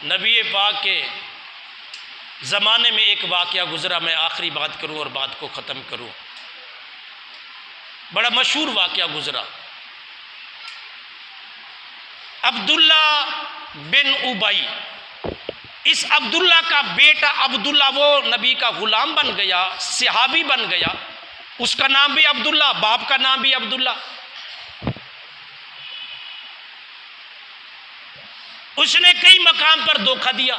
نبی پاک کے زمانے میں ایک واقعہ گزرا، میں آخری بات کروں اور بات کو ختم کروں۔ بڑا مشہور واقعہ گزرا۔ عبداللہ بن ابی، اس عبداللہ کا بیٹا عبداللہ وہ نبی کا غلام بن گیا، صحابی بن گیا، اس کا نام بھی عبداللہ، باپ کا نام بھی عبداللہ۔ اس نے کئی مقام پر دھوکہ دیا،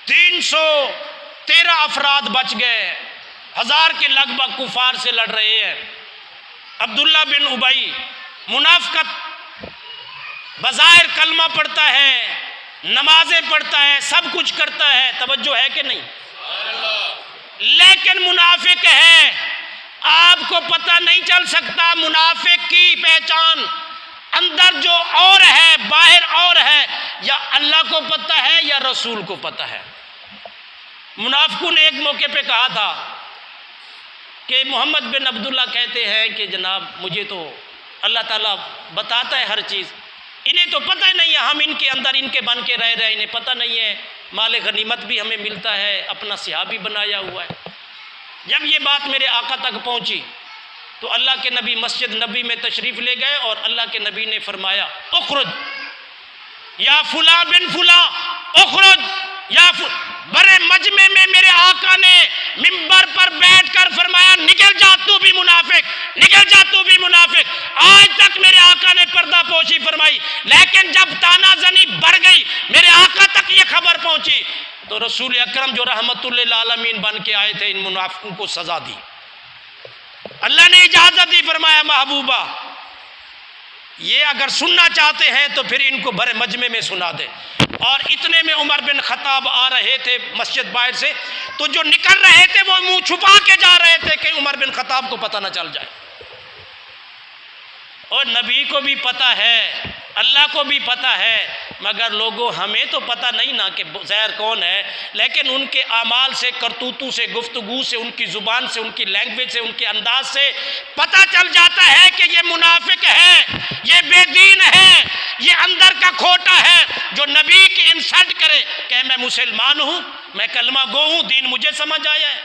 313 افراد بچ گئے، 1000 کے لگ بھگ کفار سے لڑ رہے ہیں۔ عبداللہ بن ابی منافقت، بظاہر کلمہ پڑھتا ہے، نمازیں پڑھتا ہے، سب کچھ کرتا ہے، توجہ ہے کہ نہیں؟ لیکن منافق ہے۔ آپ کو پتہ نہیں چل سکتا منافق کی پہچان اندر جو اور ہے باہر اور ہے، یا اللہ کو پتہ ہے یا رسول کو پتہ ہے۔ منافقوں نے ایک موقع پہ کہا تھا کہ محمد بن عبداللہ کہتے ہیں کہ جناب مجھے تو اللہ تعالیٰ بتاتا ہے ہر چیز، انہیں تو پتہ نہیں ہے، ہم ان کے اندر ان کے بن کے رہ رہے ہیں، انہیں پتہ نہیں ہے، مال غنیمت بھی ہمیں ملتا ہے، اپنا صحابی بنایا ہوا ہے۔ جب یہ بات میرے آقا تک پہنچی تو اللہ کے نبی مسجد نبی میں تشریف لے گئے اور اللہ کے نبی نے فرمایا اخرج یا فلاں بن فلاں، اخرج یا بڑے مجمع میں میرے آقا نے منبر پر بیٹھ کر فرمایا نکل جا تو بھی منافق، نکل جا تو بھی منافق۔ آج تک میرے آقا نے پردہ پوشی فرمائی، لیکن جب تانا زنی بڑھ گئی، میرے آقا تک یہ خبر پہنچی تو رسول اکرم جو رحمت للعالمین بن کے آئے تھے ان منافقوں کو سزا دی۔ اللہ نے اجازت دی، فرمایا محبوبہ یہ اگر سننا چاہتے ہیں تو پھر ان کو بڑے مجمع میں سنا دے۔ اور اتنے میں عمر بن خطاب آ رہے تھے مسجد باہر سے، تو جو نکل رہے تھے وہ منہ چھپا کے جا رہے تھے کہ عمر بن خطاب کو پتہ نہ چل جائے۔ اور نبی کو بھی پتہ ہے، اللہ کو بھی پتہ ہے، مگر لوگوں ہمیں تو پتہ نہیں نا کہ زہر کون ہے، لیکن ان کے اعمال سے، کرتوتوں سے، گفتگو سے، ان کی زبان سے، ان کی لینگویج سے، ان کے انداز سے پتہ چل جاتا ہے کہ یہ منافق ہے، یہ بے دین ہے، یہ اندر کا کھوٹا ہے جو نبی کی انسلٹ کرے کہ میں مسلمان ہوں، میں کلمہ گو ہوں، دین مجھے سمجھ آیا ہے۔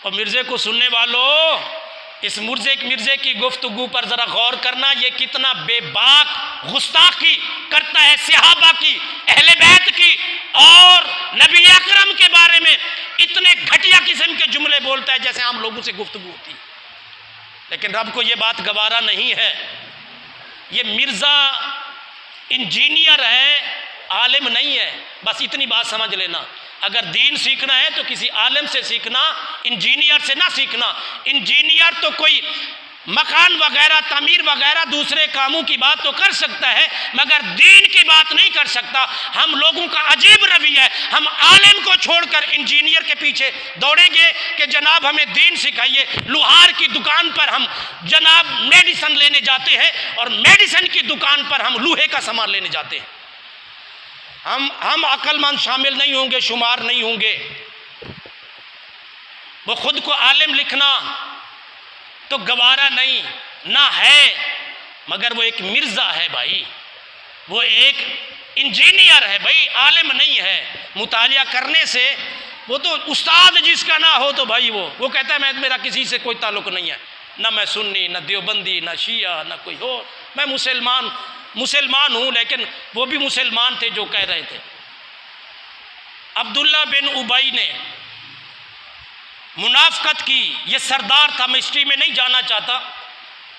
اور مرزے کو سننے والوں، اس مرزے کی گفتگو پر ذرا غور کرنا، یہ کتنا بے باک گستاخی کرتا ہے صحابہ کی، اہل بیت کی، اور نبی اکرم کے بارے میں اتنے گھٹیا قسم کے جملے بولتا ہے جیسے عام لوگوں سے گفتگو ہوتی ہے۔ لیکن رب کو یہ بات گوارا نہیں ہے۔ یہ مرزا انجینئر ہے، عالم نہیں ہے، بس اتنی بات سمجھ لینا۔ اگر دین سیکھنا ہے تو کسی عالم سے سیکھنا، انجینئر سے نہ سیکھنا۔ انجینئر تو کوئی مکان وغیرہ، تعمیر وغیرہ دوسرے کاموں کی بات تو کر سکتا ہے، مگر دین کی بات نہیں کر سکتا۔ ہم لوگوں کا عجیب رویہ ہے، ہم عالم کو چھوڑ کر انجینئر کے پیچھے دوڑیں گے کہ جناب ہمیں دین سکھائیے۔ لوہار کی دکان پر ہم جناب میڈیسن لینے جاتے ہیں، اور میڈیسن کی دکان پر ہم لوہے کا سامان لینے جاتے ہیں۔ ہم عقل مند شامل نہیں ہوں گے، شمار نہیں ہوں گے۔ وہ خود کو عالم لکھنا تو گوارا نہیں نہ ہے، مگر وہ ایک مرزا ہے بھائی، وہ ایک انجینئر ہے بھائی، عالم نہیں ہے۔ مطالعہ کرنے سے، وہ تو استاد جس کا نہ ہو تو بھائی وہ کہتا ہے میرا کسی سے کوئی تعلق نہیں ہے، نہ میں سنی، نہ دیوبندی، نہ شیعہ، نہ کوئی اور، میں مسلمان ہوں۔ لیکن وہ بھی مسلمان تھے جو کہہ رہے تھے۔ عبداللہ بن ابی نے منافقت کی، یہ سردار تھا، میں ہسٹری میں نہیں جانا چاہتا،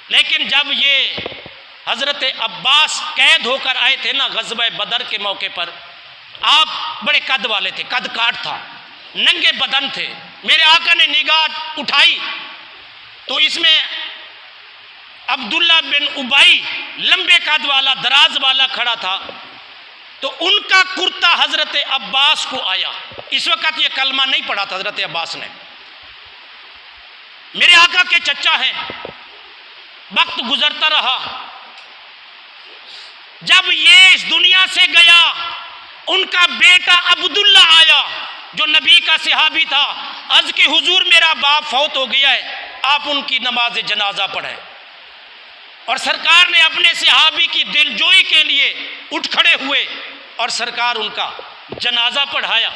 لیکن جب یہ حضرت عباس قید ہو کر آئے تھے نا غزوہ بدر کے موقع پر، آپ بڑے قد والے تھے، قد کاٹ تھا، ننگے بدن تھے۔ میرے آقا نے نگاہ اٹھائی تو اس میں عبداللہ بن ابی لمبے قد والا، دراز والا کھڑا تھا، تو ان کا کرتا حضرت عباس کو آیا۔ اس وقت یہ کلمہ نہیں پڑھا تھا حضرت عباس نے، میرے آقا کے چچا ہیں۔ وقت گزرتا رہا، جب یہ اس دنیا سے گیا، ان کا بیٹا عبداللہ آیا جو نبی کا صحابی تھا، عرض کہ حضور میرا باپ فوت ہو گیا ہے، آپ ان کی نماز جنازہ پڑھیں۔ اور سرکار نے اپنے صحابی کی دلجوئی کے لیے اٹھ کھڑے ہوئے اور سرکار ان کا جنازہ پڑھایا،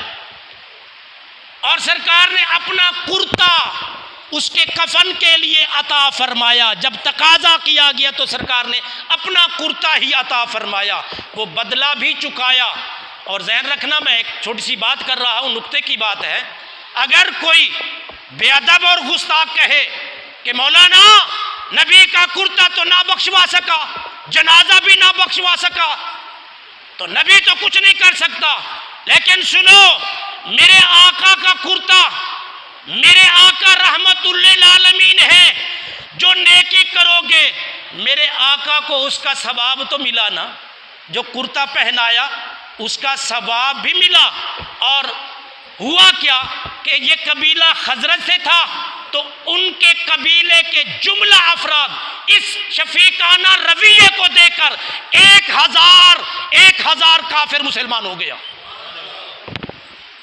اور سرکار نے اپنا کرتا اس کے کفن کے لیے عطا فرمایا۔ جب تقاضا کیا گیا تو سرکار نے اپنا کرتا ہی عطا فرمایا، وہ بدلہ بھی چکایا۔ اور ذہن رکھنا، میں ایک چھوٹی سی بات کر رہا ہوں، نکتے کی بات ہے، اگر کوئی بے ادب اور گستاخ کہے کہ مولانا نبی کا کرتا تو نہ بخشوا سکا، جنازہ بھی نہ بخشوا سکا، تو نبی تو کچھ نہیں کر سکتا، لیکن سنو، میرے آقا کا کرتا، میرے آقا رحمت للعالمین ہے، جو نیکی کرو گے میرے آقا کو اس کا ثواب تو ملا نا، جو کرتا پہنایا اس کا ثواب بھی ملا۔ اور ہوا کیا کہ یہ قبیلہ خزرج سے تھا، تو ان کے قبیلے کے جملہ افراد اس شفیقانہ رویے کو دیکھ کر 1000 کافر مسلمان ہو گیا۔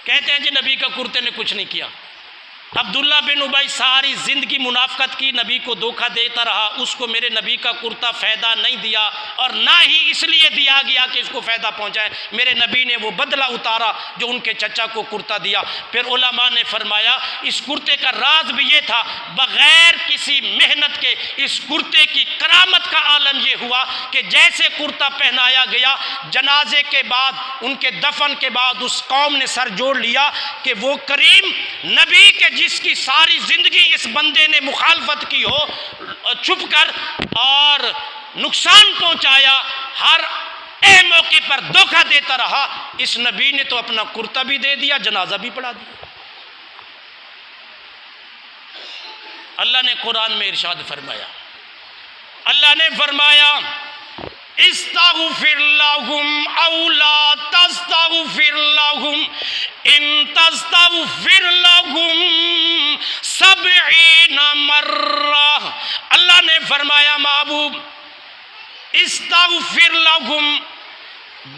کہتے ہیں جی نبی کا کرتے نے کچھ نہیں کیا۔ عبداللہ بن ابی ساری زندگی منافقت کی، نبی کو دھوکہ دیتا رہا، اس کو میرے نبی کا کرتا فائدہ نہیں دیا، اور نہ ہی اس لیے دیا گیا کہ اس کو فائدہ پہنچائے، میرے نبی نے وہ بدلہ اتارا جو ان کے چچا کو کرتا دیا۔ پھر علماء نے فرمایا اس کرتے کا راز بھی یہ تھا، بغیر کسی محنت کے اس کرتے کی کرامت کا عالم یہ ہوا کہ جیسے کرتا پہنایا گیا، جنازے کے بعد، ان کے دفن کے بعد اس قوم نے سر جوڑ لیا کہ وہ کریم نبی کے جس کی ساری زندگی اس بندے نے مخالفت کی ہو، چھپ کر اور نقصان پہنچایا، ہر موقع پر دھوکہ دیتا رہا، اس نبی نے تو اپنا کرتا بھی دے دیا، جنازہ بھی پڑھا دیا۔ اللہ نے قرآن میں ارشاد فرمایا، اللہ نے فرمایا استغفر لهم او لا تستغفر لهم ان تستغفر لهم 70 مرہ۔ اللہ نے فرمایا محبوب استغفر لهم،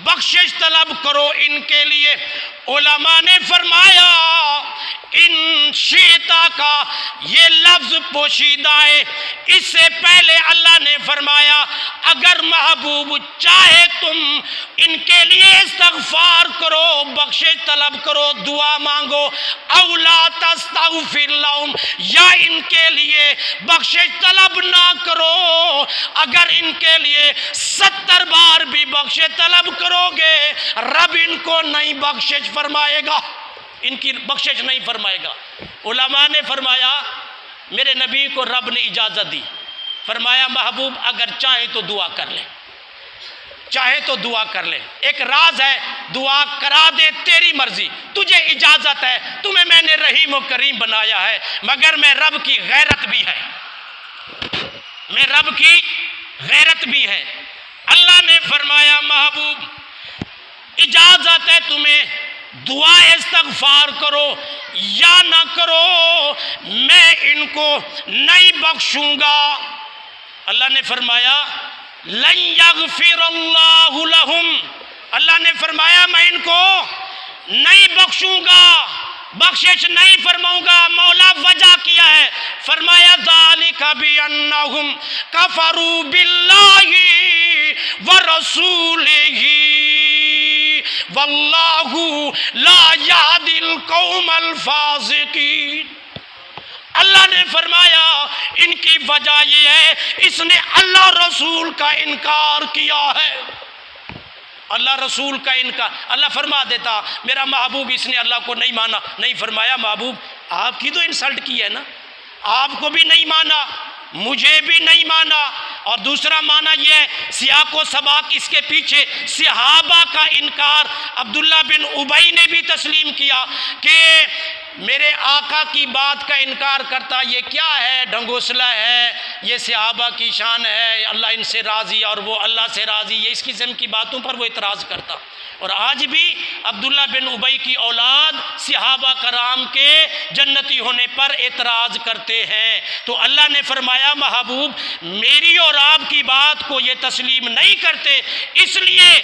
بخشش طلب کرو ان کے لیے۔ علماء نے فرمایا ان شیطا کا یہ لفظ پوشیدہ ہے، اس سے پہلے اللہ نے فرمایا اگر محبوب چاہے تم ان کے لیے استغفار کرو، بخشش طلب کرو، دعا مانگو، او لا تستغفر لهم، یا ان کے لیے بخشش طلب نہ کرو، اگر ان کے لیے 70 بار بھی بخشش طلب کرو گے رب ان کو نہیں بخشش فرمائے گا، ان کی بخشش نہیں فرمائے گا۔ علماء نے فرمایا میرے نبی کو رب نے اجازت دی، فرمایا محبوب اگر چاہیں تو دعا کر لیں، چاہے تو دعا کر لیں، ایک راز ہے، دعا کرا دے تیری مرضی، تجھے اجازت ہے، تمہیں میں نے رحیم و کریم بنایا ہے، مگر میں رب کی غیرت بھی ہے، میں رب کی غیرت بھی ہے۔ اللہ نے فرمایا محبوب اجازت ہے تمہیں، دعا استغفار کرو یا نہ کرو، میں ان کو نہیں بخشوں گا۔ اللہ نے فرمایا لن یغفر اللہ لہم، اللہ نے فرمایا میں ان کو نہیں بخشوں گا، بخشش نہیں فرماؤں گا۔ مولا وجہ کیا ہے؟ فرمایا ذالک بانہم کفروا باللہ ورسولہ واللہ لا یہدی القوم الفاسقین۔ اللہ نے فرمایا ان کی وجہ یہ ہے اس نے اللہ رسول کا انکار کیا ہے، اللہ رسول کا انکار۔ اللہ فرما دیتا میرا محبوب اس نے اللہ کو نہیں مانا، نہیں، فرمایا محبوب آپ کی تو انسلٹ کی ہے نا، آپ کو بھی نہیں مانا، مجھے بھی نہیں مانا، اور دوسرا معنی یہ ہے سیاق و سباق اس کے پیچھے صحابہ کا انکار۔ عبداللہ بن ابی نے بھی تسلیم کیا کہ میرے آقا کی بات کا انکار کرتا، یہ کیا ہے، ڈھنگوسلہ ہے، یہ صحابہ کی شان ہے، اللہ ان سے راضی اور وہ اللہ سے راضی، یہ اس قسم کی باتوں پر وہ اعتراض کرتا۔ اور آج بھی عبداللہ بن ابی کی اولاد صحابہ کرام کے جنتی ہونے پر اعتراض کرتے ہیں۔ تو اللہ نے فرمایا محبوب میری اور آپ کی بات کو یہ تسلیم نہیں کرتے، اس لیے